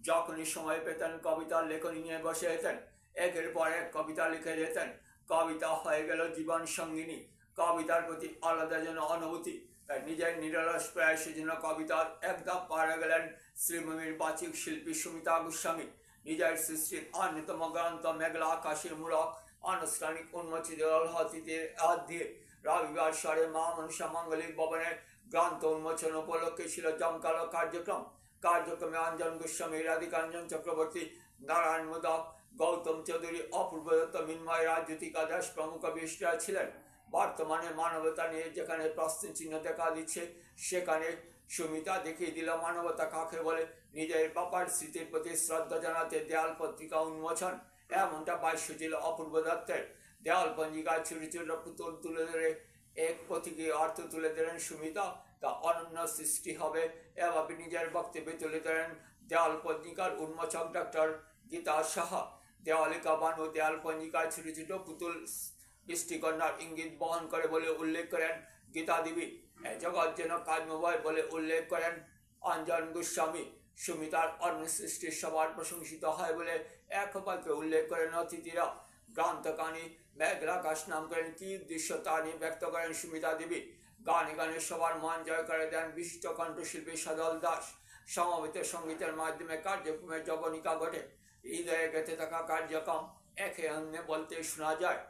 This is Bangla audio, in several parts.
যখনই সময় পেতেন কবিতার লেখনী নিয়ে বসে যেতেন, একের পর এক কবিতা লিখে যেতেন। কবিতা হয়ে গেল জীবন সঙ্গিনী, কবিতার প্রতি আলাদা যেন অনুভূতি। তাই নিজের নিরলস প্রয়াসের জন্য কবিতার একদম পাড়ে গেলেন শ্রীভূমির বাচিক শিল্পী সুমিতা গোস্বামী। নিজের সৃষ্টির অন্যতম গ্রন্থ মেঘলা আকাশের মূলক আনুষ্ঠানিক উন্মোচিত হাতিদের হাত দিয়ে রবিবার শহরে মা মনসা মাঙ্গলিক ভবনের গ্রন্থ উন্মোচন উপলক্ষে ছিল জমকালো কার্যক্রমে অঞ্জন গোস্বামী, রাধিকাঞ্জন চক্রবর্তী, নারায়ণ মোদক, গৌতম চৌধুরী, অপূর্ব দত্ত, মিন্ময় রায়, জ্যোতিকা দাস প্রমুখ বিশিষ্টরা ছিলেন। বর্তমানে মানবতা নিয়ে যেখানে প্রশ্ন চিহ্ন দেখা দিচ্ছে, সেখানে সুমিতা দেখিয়ে দিল মানবতা কাকে বলে। নিজের বাবার স্মৃতির প্রতি শ্রদ্ধা জানাতে দেয়াল পত্রিকা উন্মোচন, এমনটা বাস্য ছিল অপূর্ব দত্তের। দেওয়াল পঞ্জিকায় ছোট ছোট পুতুল তুলে ধরে এক প্রতীকী অর্থ তুলে দিলেন সুমিতা, তা অনন্য সৃষ্টি হবে এভাবে নিজের বক্তব্যে তুলে ধরেন দেওয়াল পঞ্জিকার উন্মোচক ডক্টর গীতা সাহা। দেওয়ালিকা বানু দেওয়াল পঞ্জিকায় ছোট ছোট পুতুল বৃষ্টিকন্যার ইঙ্গিত বহন করে বলে উল্লেখ করেন গীতা দেবী। জগৎ যেন কাম্যময় বলে উল্লেখ করেন অঞ্জন গোস্বামী। সুমিতার অন্য সৃষ্টির সবার প্রশংসিত হয় বলে এক বাক্যে উল্লেখ করেন অতিথিরা। গ্রন্থকানি মেঘলা আকাশ নাম করেন কি উদ্দেশ্য তা নিয়ে ব্যক্ত করেন সুমিতা দেবী। গানে গানে সবার মন জয় করে দেন বিশিষ্ট কণ্ঠশিল্পী সদল দাস। সমবেত সঙ্গীতের মাধ্যমে কার্যক্রমের জবনিকা ঘটে। হৃদয়ে গেঁথে থাকা কার্যক্রম একে অন্য বলতে শোনা যায়।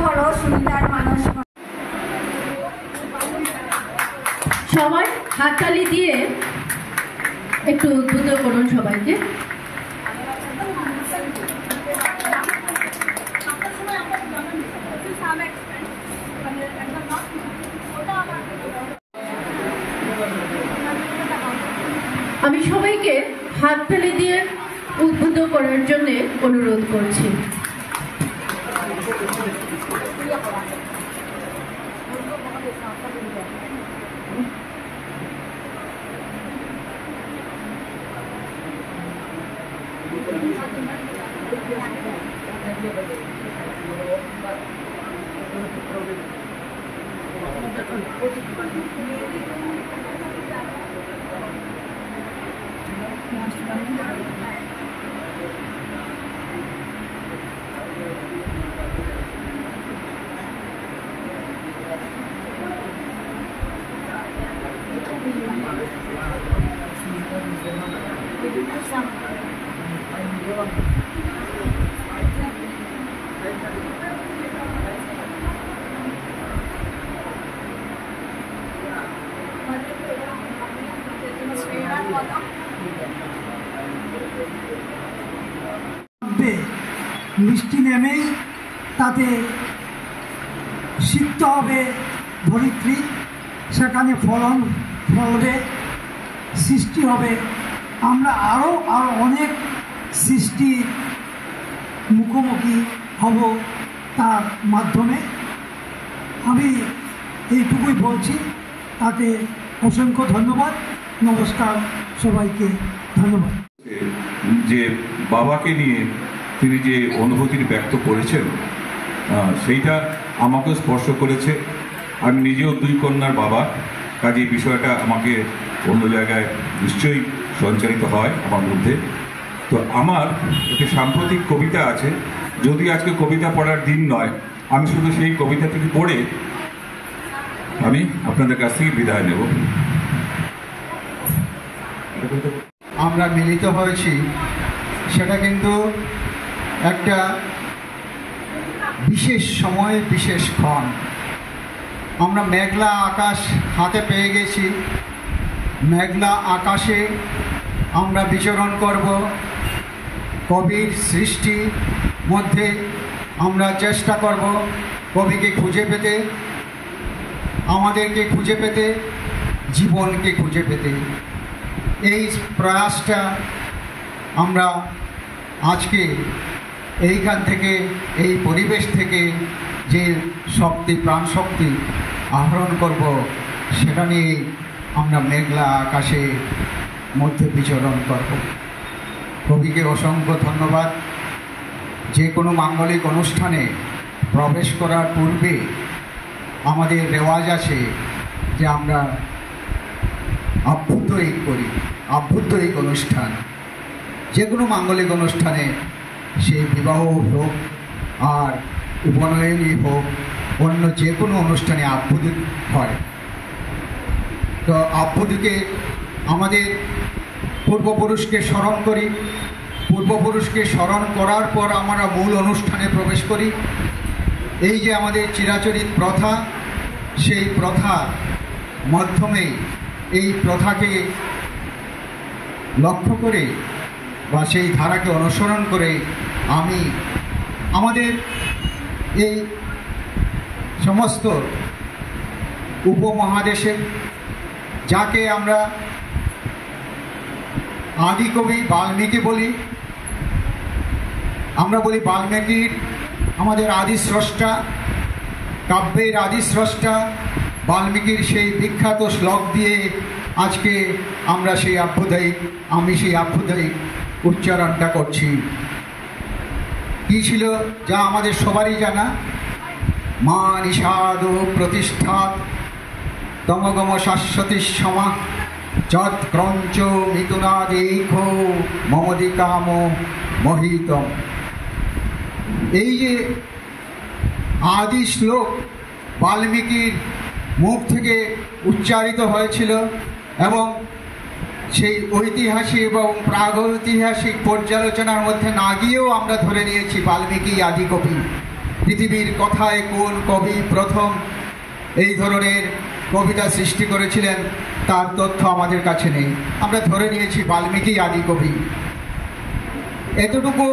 হলো সুমিতার মানস। সবাই হাততালি দিয়ে একটু উদ্বুদ্ধ করুন সবাইকে। আমি সবাইকে হাততালি দিয়ে উদ্বুদ্ধ করার জন্য অনুরোধ করছি। বৃষ্টি নেমে তাতে সিক্ত হবে ধরিত্রী, সেখানে ফলন ফলবে, সৃষ্টি হবে। আমরা আরও অনেক সৃষ্টির মুখোমুখি হব তার মাধ্যমে। আমি এইটুকুই বলছি, তাতে অসংখ্য ধন্যবাদ। নমস্কার, সবাইকে ধন্যবাদ। যে বাবাকে নিয়ে তিনি যে অনুভূতির ব্যক্ত করেছেন সেইটা আমাকেও স্পর্শ করেছে। আমি নিজেও 2 কন্যার বাবা, কাজে এই বিষয়টা আমাকে অন্য জায়গায় নিশ্চয়ই সঞ্চারিত হয় আমার মধ্যে। তো আমার একটি সাম্প্রতিক কবিতা আছে, যদি আজকে কবিতা পড়ার দিন নয়, আমি শুধু সেই কবিতাটিকে পড়ে আমি আপনাদের কাছ থেকে বিদায় নেব। আমরা মিলিত হয়েছি, সেটা কিন্তু একটা বিশেষ সময়, বিশেষ ক্ষণ। আমরা মেঘলা আকাশ হাতে পেয়ে গেছি, মেঘলা আকাশে আমরা বিচরণ করব। কবির সৃষ্টি মধ্যে আমরা চেষ্টা করব কবিকে খুঁজে পেতে, আমাদেরকে খুঁজে পেতে, জীবনকে খুঁজে পেতে। এই প্রয়াসটা আমরা আজকে এইখান থেকে, এই পরিবেশ থেকে যে শক্তি, প্রাণশক্তি আহরণ করব, সেটা নিয়ে আমরা মেঘলা আকাশে মধ্যে বিচরণ করব। কবিকে অসংখ্য ধন্যবাদ। যে কোনো মাঙ্গলিক অনুষ্ঠানে প্রবেশ করার পূর্বে আমাদের রেওয়াজ আছে যে আমরা আভ্যন্তরিক করি, আভ্যন্তরিক অনুষ্ঠান। যে কোনো মাঙ্গলিক অনুষ্ঠানে, সেই বিবাহ হোক আর উপনয়নই হোক, অন্য যে কোনো অনুষ্ঠানে আভ্যন্তরিক হয়। তো আভ্যন্তরিকে আমাদের পূর্বপুরুষকে স্মরণ করি, পূর্বপুরুষকে স্মরণ করার পর আমরা মূল অনুষ্ঠানে প্রবেশ করি। এই যে আমাদের চিরাচরিত প্রথা, সেই প্রথার মাধ্যমে, এই প্রথাকে লক্ষ্য করে বা সেই ধারাকে অনুসরণ করে আমি আমাদের এই সমস্ত উপমহাদেশে, যাকে আমরা আদিকবি বাল্মীকি বলি, আমরা বলি বাল্মীকির আমাদের আদি স্রষ্টা, কাব্যের আদি স্রষ্টা। বাল্মীকির সেই বিখ্যাত শ্লোক দিয়ে আজকে আমরা সেই আভ্যুদয়িক, আমি সেই আভ্যুদয়িক উচ্চারণটা করছি। কী ছিল, যা আমাদের সবারই জানা, মা নিষাদ প্রতিষ্ঠাত তমগম শাশ্বতী সমা যৎ ক্রঞ্চ মিথুনাদেখ মমদি কাম মোহিতম। এই যে আদি শ্লোক বাল্মীকির মুখ থেকে উচ্চারিত হয়েছিল, এবং সেই ঐতিহাসিক এবং প্রাগৈতিহাসিক পর্যালোচনার মধ্যে না গিয়েও আমরা ধরে নিয়েছি বাল্মীকি আদি কবি। পৃথিবীর কথায় কোন কবি প্রথম এই ধরনের কবিতা সৃষ্টি করেছিলেন তার তথ্য আমাদের কাছে নেই, আমরা ধরে নিয়েছি বাল্মীকি আদি কবি। এতটুকু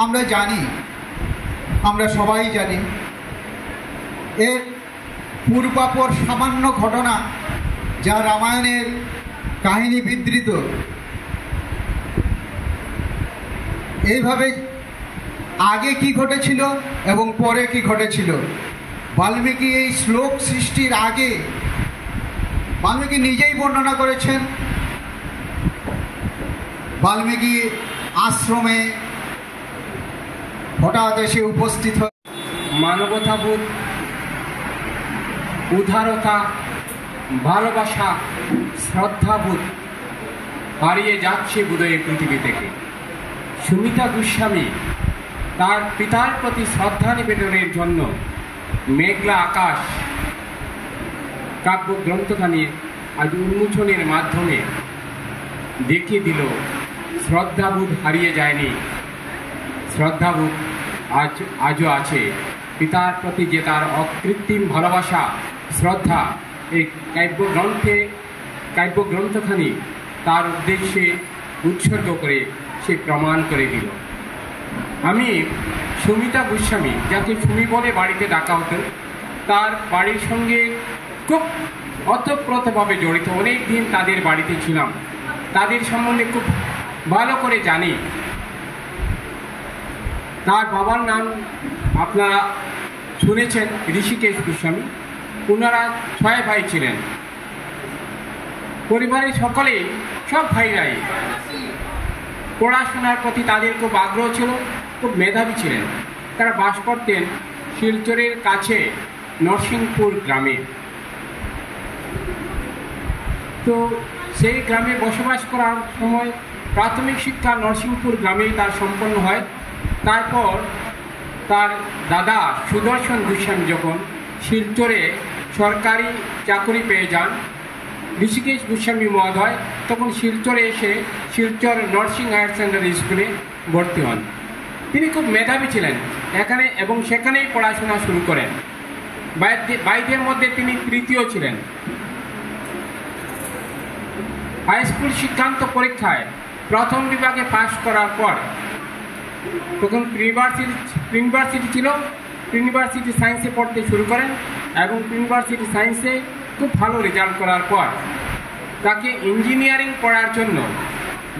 আমরা জানি, আমরা সবাই জানি। এর পূর্বাপর সামান্য ঘটনা, যা রামায়ণের কাহিনী বিধৃত, এইভাবে আগে কি ঘটেছিল এবং পরে কি ঘটেছিল। বাল্মীকি এই শ্লোক সৃষ্টির আগে বাল্মীকি নিজেই বর্ণনা করেছেন। বাল্মীকি আশ্রমে হঠাৎ এসে উপস্থিত মানবতাবোধ, উদারতা, ভালোবাসা, শ্রদ্ধাবোধ হারিয়ে যাচ্ছে বোধহয় পৃথিবী থেকে। সুমিতা গোস্বামী তার পিতার প্রতি শ্রদ্ধা নিবেদনের জন্য মেঘলা আকাশ কাব্যগ্রন্থখানি আজ উন্মোচনের মাধ্যমে দেখিয়ে দিল শ্রদ্ধাবোধ হারিয়ে যায়নি, শ্রদ্ধাবোধ আজও আছে। পিতার প্রতি যে তার অকৃত্রিম ভালোবাসা, শ্রদ্ধা, এই কাব্যগ্রন্থখানি তার উদ্দেশ্যে উৎসর্গ করে সে প্রমাণ করে দিল। আমি সুমিতা গোস্বামী, যাকে সুমি বলে বাড়িতে ডাকা হতো, তার বাড়ির সঙ্গে খুব ওতপ্রোতভাবে জড়িত। অনেক দিন তাদের বাড়িতে ছিলাম, তাদের সম্বন্ধে খুব ভালো করে জানি। তার বাবার নাম আপনারা শুনেছেন, ঋষিকেশ গোস্বামী। ওনারা 6 ভাই ছিলেন। পরিবারের সকলেই, সব ভাইরাই পড়াশোনার প্রতি তাদের খুব আগ্রহ ছিল, খুব মেধাবী ছিলেন। তারা বাস করতেন শিলচরের কাছে নরসিংপুর গ্রামে। তো সেই গ্রামে বসবাস করার সময় প্রাথমিক শিক্ষা নরসিংপুর গ্রামেই তার সম্পন্ন হয়। তারপর তার দাদা সুদর্শন গোস্বামী যখন শিলচরে সরকারি চাকরি পেয়ে যান, ঋষিকেশ গোস্বামী মহোদয় তখন শিলচরে এসে শিলচর নার্সিং হায়ার সেকেন্ডারি স্কুলে ভর্তি হন। তিনি খুব মেধাবী ছিলেন এখানে এবং সেখানেই পড়াশোনা শুরু করেন। ভাইদের মধ্যে তিনি তৃতীয় ছিলেন। হাই স্কুল শিক্ষান্ত পরীক্ষায় প্রথম বিভাগে পাশ করার পর তখন ইউনিভার্সিটি ছিল, ইউনিভার্সিটি সায়েন্সে পড়তে শুরু করেন এবং ইউনিভার্সিটি সায়েন্সে খুব ভালো রেজাল্ট করার পর তাকে ইঞ্জিনিয়ারিং পড়ার জন্য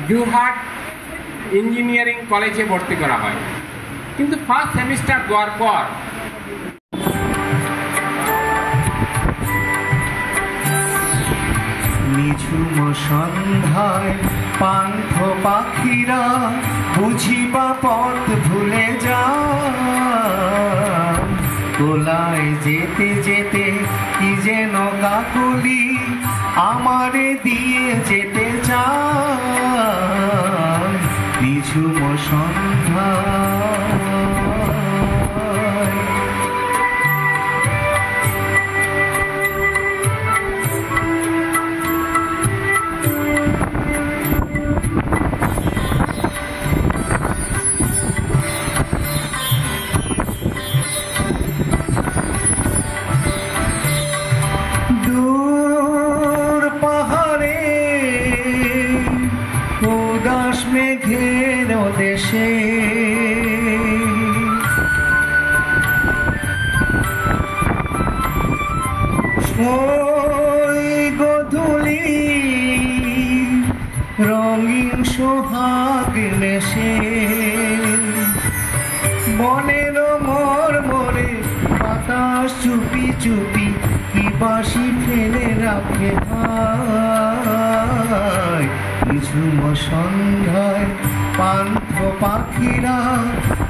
জোরহাট ইঞ্জিনিয়ারিং কলেজে ভর্তি করা হয়। কিন্তু ফার্স্ট সেমিস্টার দেওয়ার পর নিঝুম সন্ধ্যায় পান্থ পাখিরা বুঝিবা পথ ভুলে যায়, তোলায় যেতে যেতে কি যেন কাকলি আমারে দিয়ে যেতে চায়। নিঝুম সন্ধ্যায় মেঘের দেশে গধূলি রঙিন সোহাগ নেশে, বনের মরমরে বাতাস চুপি চুপি কি বাঁশি ফেলে রাখে ভাই। নিঝুম সন্ধ্যায় পান্থ পাখিরা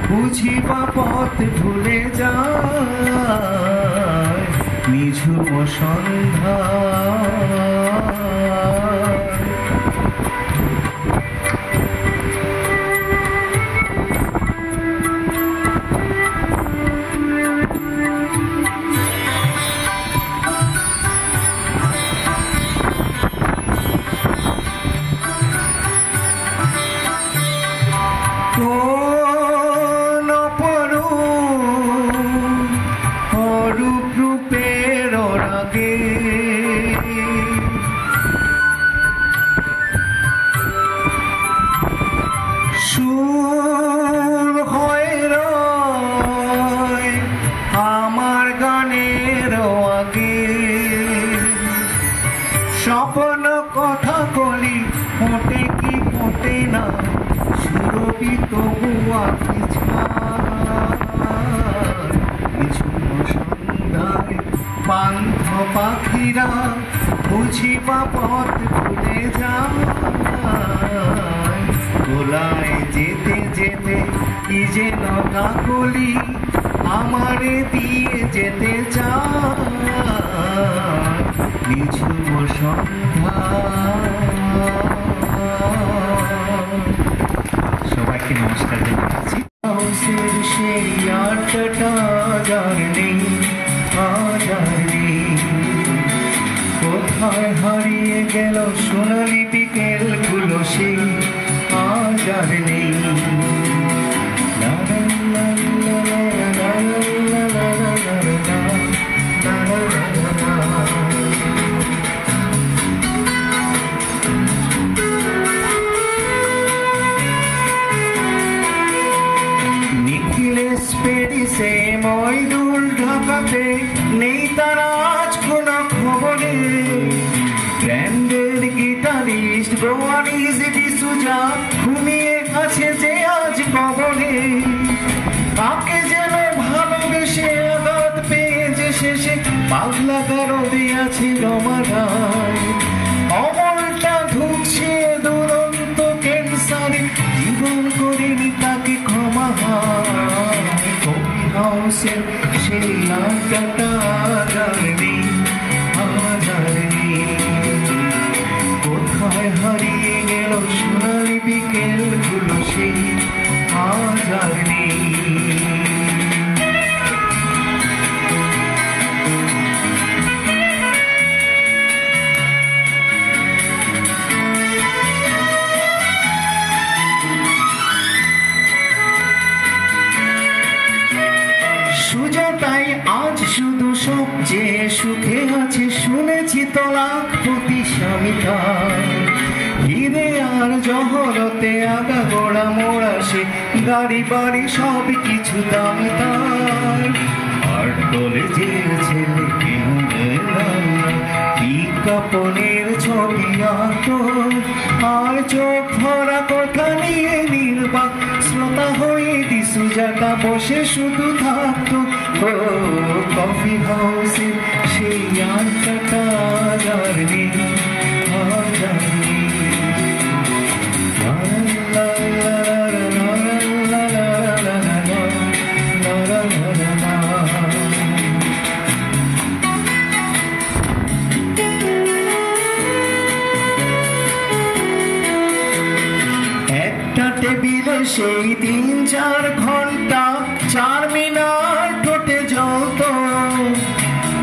বুঝিবা পথ ভুলে যায়। নিঝুম সন্ধ্যায় স্বপ্ন কথা বলি ফোটে কি ফোটে না, সুরভি তবু আঁকি নিঝুম সন্ধ্যায় পান্থ পাখিরা বুঝিবা পথ ভুলে যায়, তোলায় যেতে যেতে কি যেন কাকলি আমারে দিয়ে যেতে চায়। নিঝুম সন্ধ্যা। সবাইকে নমস্কার জানাচ্ছি। সেই আটটা জানি কোথায় হারিয়ে গেল সোনালি বিকেল গুলো, সেই আজার নেই। পেরিসে ময়দুল ঢাকাতে নেই তার আজ কোন খবরে, ব্র্যান্ডের গিটারিস্ট গোয়ারিজ ডিসুজা ঘুমিয়ে আছে যে আজ কবরে। তাকে যেন ভালোবেসে আঘাত পেয়ে যে শেষে পাগলা গারদে আছে রমারায়, অমরটা ঢুকছে দুরন্ত ক্যান্সারে, জীবন করিনি তাকে ক্ষমা হয়। কফি হাউসের সেই আড্ডাটা জানি কোথায় হারিয়ে গেল সোনালি বিকেল গুলো সেই আজ আর নেই। সুজাতাই আজ শুধু সব যে সুখে আছে, শুনেছি তো লাখপতি স্বামী তার। হিরে আর জহরতে আগা গোড়া মোড়া সে, গাড়ি বাড়ি সব কিছু দামি তার। আর কলেজের ছেলে বিজ্ঞাপনের ছবি আঁক, আর চোখ ভরা কথা নিয়ে নির্বাক শ্রোতা হয়ে সুজাতা বসে শুধু থাকতো। ও কফি হাউসে সেই আড্ডাটা আর নেই, আজ আর নেই। একটা টেবিলে সেই 3-4 ঘন্টা 4 মিনার ঠোঁটে জ্বলত,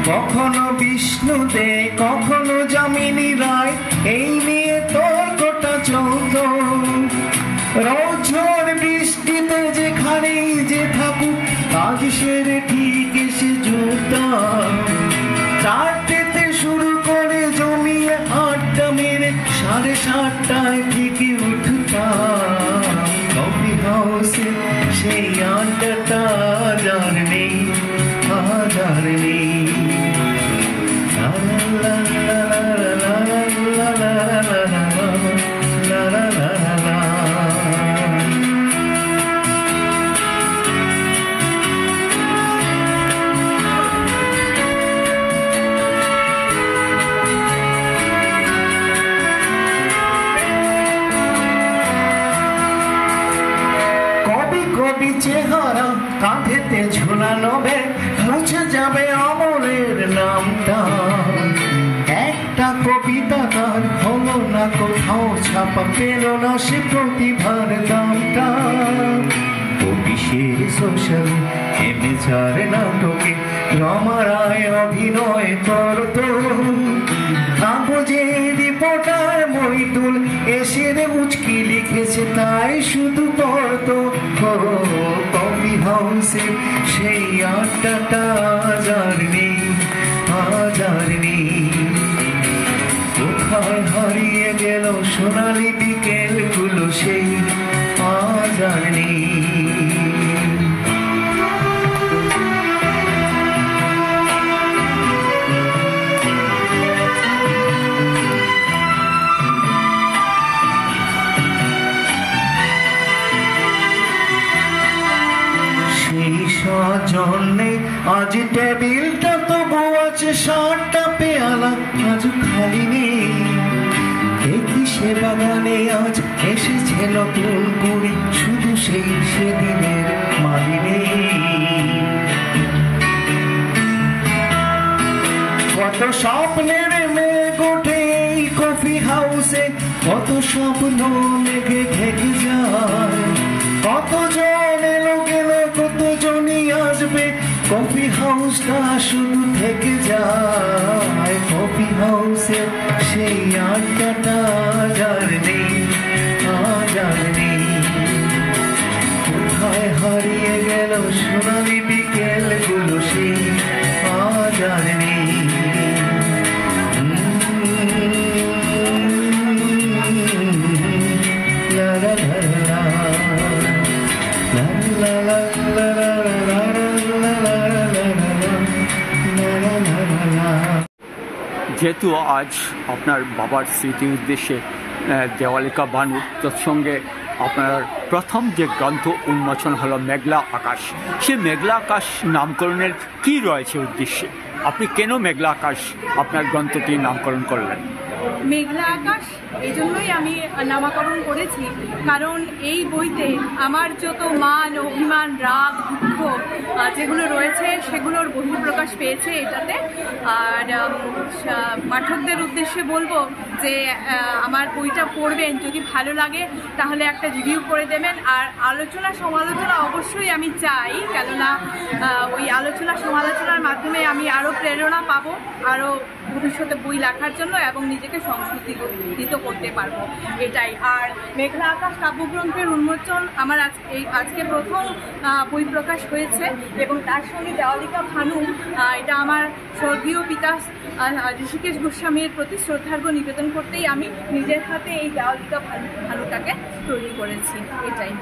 কখনো বিষ্ণু দে কখনো যামিনী রায়, এই নিয়ে তর্কটা চলত। রোজ বৃষ্টিতে যেখানেই যে থাকুক, কাজ সেরে ঠিক এসে জুটতাম। 4টেতে শুরু করে জমিয়ে আড্ডা মেরে 7:30টায় ঠিকই উঠতাম। কফি হাউসে সেই আড্ডাটা আজ আর নেই, আজ আর নেই। চেহারা কাঁধেতে ঝুলানো ব্যাগ, মুছে যাবে অমরের নামটা। একটা কবিতা তার হলো না কোথাও ছাপা, পেল না সে প্রতিভার দামটা। অফিসের সোশ্যাল এমেচার নাটকে রমারায় অভিনয় করত, কাগজে রিপোর্টার মইদুল এসে মুচকি লিখেছে তাই শুধু পড়তো। কফি হাউসে সেই আড্ডাটা আজ আর নেই, আজ আর নেই। কোথায় হারিয়ে গেল সোনালি বিকেল গুলো সেই আজ আর নেই। জন্যে আজ টেবিলটা তবু আছে, 7টা পেয়ালা আজ খালি নেই। দেখি সে বাগানে আজ এসেছে নতুন কুড়ি, শুধু সেই সেদিনের মালি নেই। কত স্বপ্নের মেঘ ওঠে এই কফি হাউসে, কত স্বপ্ন মেঘে ঢেকে যায়। কতজন এলো গেল, কতজনই আসবে, কফি হাউসটা শুধু থেকে যায়। কফি হাউসে সেই আড্ডাটা আজ আর নেই, আজ আর নেই। কোথায় হারিয়ে গেল সোনালি বিকেল গুলো সেই আজ আর নেই। লা লা লা লা লা লা লা লা। যেহেতু আজ আপনার বাবার স্মৃতি উদ্দেশ্যে দেওয়ালিকা বানু, তৎসঙ্গে আপনার প্রথম যে গ্রন্থ উন্মোচন হলো মেঘলা আকাশ, সে মেঘলা আকাশ নামকরণের কি রয়েছে উদ্দেশ্যে? আপনি কেন মেঘলা আকাশ আপনার গ্রন্থটির নামকরণ করলেন? মেঘলা আকাশ এই জন্যই আমি নামকরণ করেছি, কারণ এই বইতে আমার যত মান, অভিমান, রাগ, দুঃখ যেগুলো রয়েছে সেগুলোর বহিঃপ্রকাশ পেয়েছে এটাতে। আর পাঠকদের উদ্দেশ্যে বলবো যে আমার বইটা পড়বেন, যদি ভালো লাগে তাহলে একটা রিভিউ করে দেবেন। আর আলোচনা সমালোচনা অবশ্যই আমি চাই, কেননা ওই আলোচনা সমালোচনার মাধ্যমে আমি আরও প্রেরণা পাবো, আরও ভবিষ্যতে বই লেখার জন্য এবং নিজেকে সংস্কৃতিত করতে পারবো, এটাই। আর মেঘলা আকাশ কাব্যগ্রন্থের উন্মোচন আমার আজকে প্রথম বই প্রকাশ হয়েছে, এবং তার সঙ্গে দেওয়ালিকা ভানু, এটা আমার স্বর্গীয় পিতা ঋষিকেশ গোস্বামীর প্রতি শ্রদ্ধার্ঘ্য নিবেদন করতেই আমি নিজের হাতে এই দেওয়ালিকা ভানুটাকে তৈরি করেছি, এটাই।